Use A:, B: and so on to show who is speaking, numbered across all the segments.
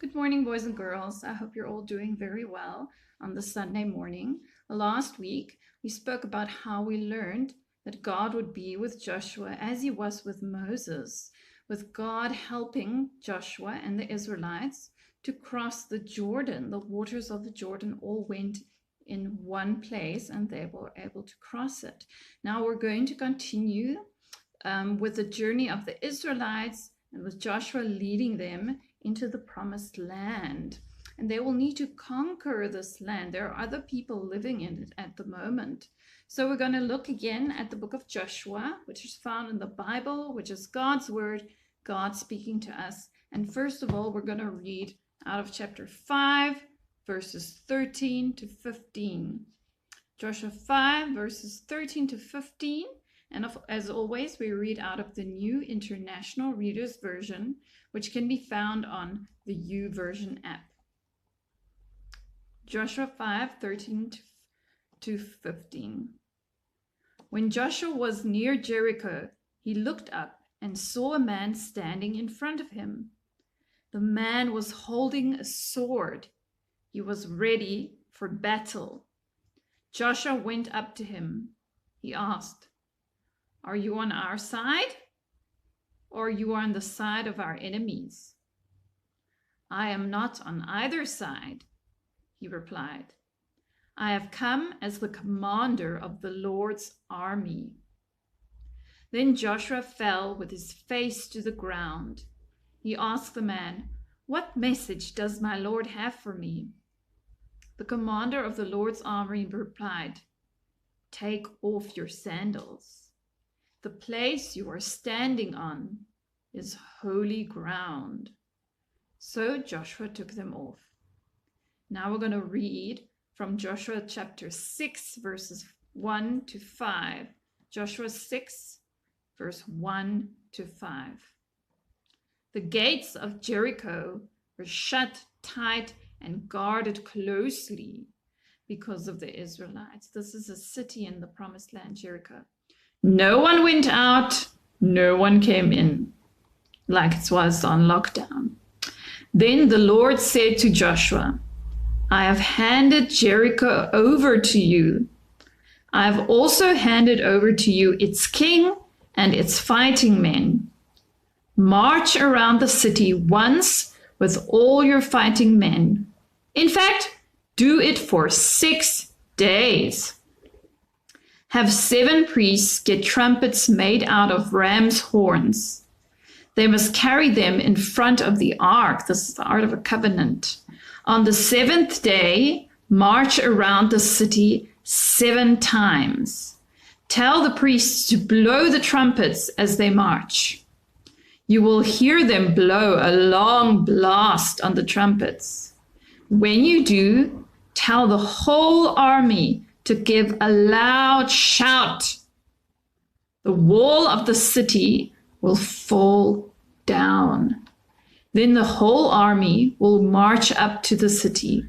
A: Good morning, boys and girls. I hope you're all doing very well on this Sunday morning. Last week, we spoke about how we learned that God would be with Joshua as he was with Moses, with God helping Joshua and the Israelites to cross the Jordan. The waters of the Jordan all went in one place and they were able to cross it. Now we're going to continue with the journey of the Israelites and with Joshua leading them into the promised land. And they will need to conquer this land. There are other people living in it at the moment. So we're going to look again at the book of Joshua, which is found in the Bible, which is God's word, God speaking to us. And first of all, we're going to read out of chapter 5, verses 13 to 15. Joshua 5, verses 13 to 15. And as always, we read out of the New International Reader's Version, which can be found on the YouVersion app. Joshua 5, 13 to 15. When Joshua was near Jericho, he looked up and saw a man standing in front of him. The man was holding a sword. He was ready for battle. Joshua went up to him. He asked, "Are you on our side, or are you on the side of our enemies?" "I am not on either side," he replied. "I have come as the commander of the Lord's army." Then Joshua fell with his face to the ground. He asked the man, "What message does my Lord have for me?" The commander of the Lord's army replied, "Take off your sandals. The place you are standing on is holy ground." So Joshua took them off. Now we're going to read from Joshua chapter 6, verses 1 to 5. Joshua 6, verse 1 to 5. The gates of Jericho were shut tight and guarded closely because of the Israelites. This is a city in the promised land, Jericho. No one went out, no one came in, like it was on lockdown. Then the Lord said to Joshua, "I have handed Jericho over to you. I have also handed over to you its king and its fighting men. March around the city once with all your fighting men. In fact, do it for 6 days. Have 7 priests get trumpets made out of ram's horns. They must carry them in front of the ark." This is the Ark of a Covenant. "On the 7th day, march around the city 7 times. Tell the priests to blow the trumpets as they march. You will hear them blow a long blast on the trumpets. When you do, tell the whole army to give a loud shout. The wall of the city will fall down. Then the whole army will march up to the city.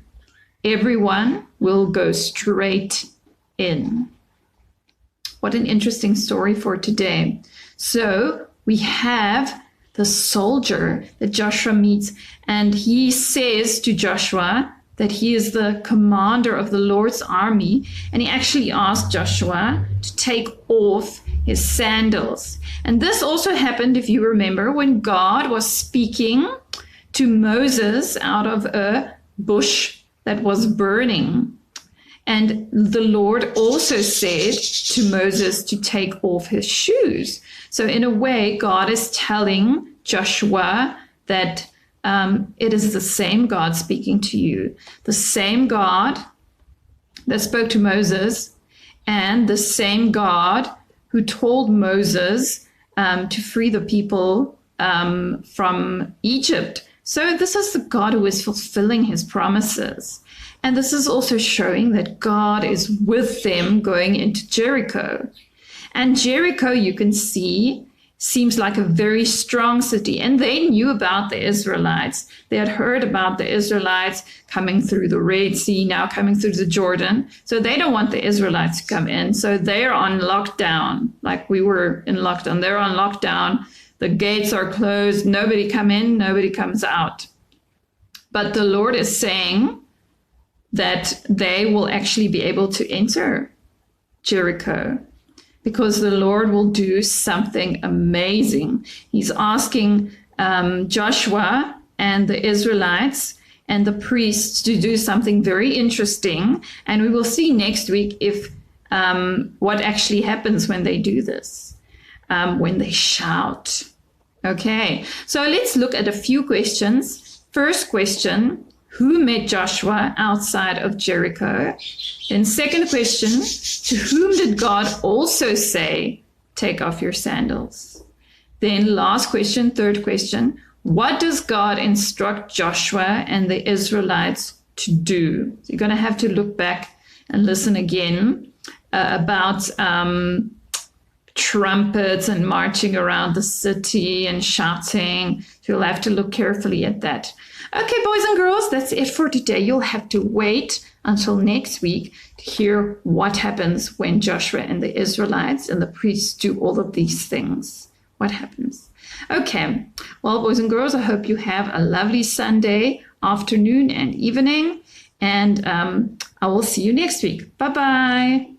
A: Everyone will go straight in." What an interesting story for today. So we have the soldier that Joshua meets, and he says to Joshua that he is the commander of the Lord's army, and he actually asked Joshua to take off his sandals. And this also happened, if you remember, when God was speaking to Moses out of a bush that was burning. And the Lord also said to Moses to take off his shoes. So in a way, God is telling Joshua that it is the same God speaking to you, the same God that spoke to Moses, and the same God who told Moses to free the people from Egypt. So this is the God who is fulfilling his promises. And this is also showing that God is with them going into Jericho. And Jericho, you can see, seems like a very strong city. And they knew about the Israelites. They had heard about the Israelites coming through the Red Sea, now coming through the Jordan. So they don't want the Israelites to come in. So they're on lockdown, like we were in lockdown. They're on lockdown. The gates are closed. Nobody come in, nobody comes out. But the Lord is saying that they will actually be able to enter Jericho because the Lord will do something amazing. He's asking Joshua and the Israelites and the priests to do something very interesting. And we will see next week if what actually happens when they do this, when they shout. Okay, so let's look at a few questions. First question, who met Joshua outside of Jericho? Then second question, to whom did God also say, take off your sandals? Then last question, third question, what does God instruct Joshua and the Israelites to do? So you're going to have to look back and listen again about trumpets and marching around the city and shouting. So you'll have to look carefully at that. Okay, boys and girls, that's it for today. You'll have to wait until next week to hear what happens when Joshua and the Israelites and the priests do all of these things. What happens? Okay, well, boys and girls, I hope you have a lovely Sunday afternoon and evening, and I will see you next week. Bye-bye.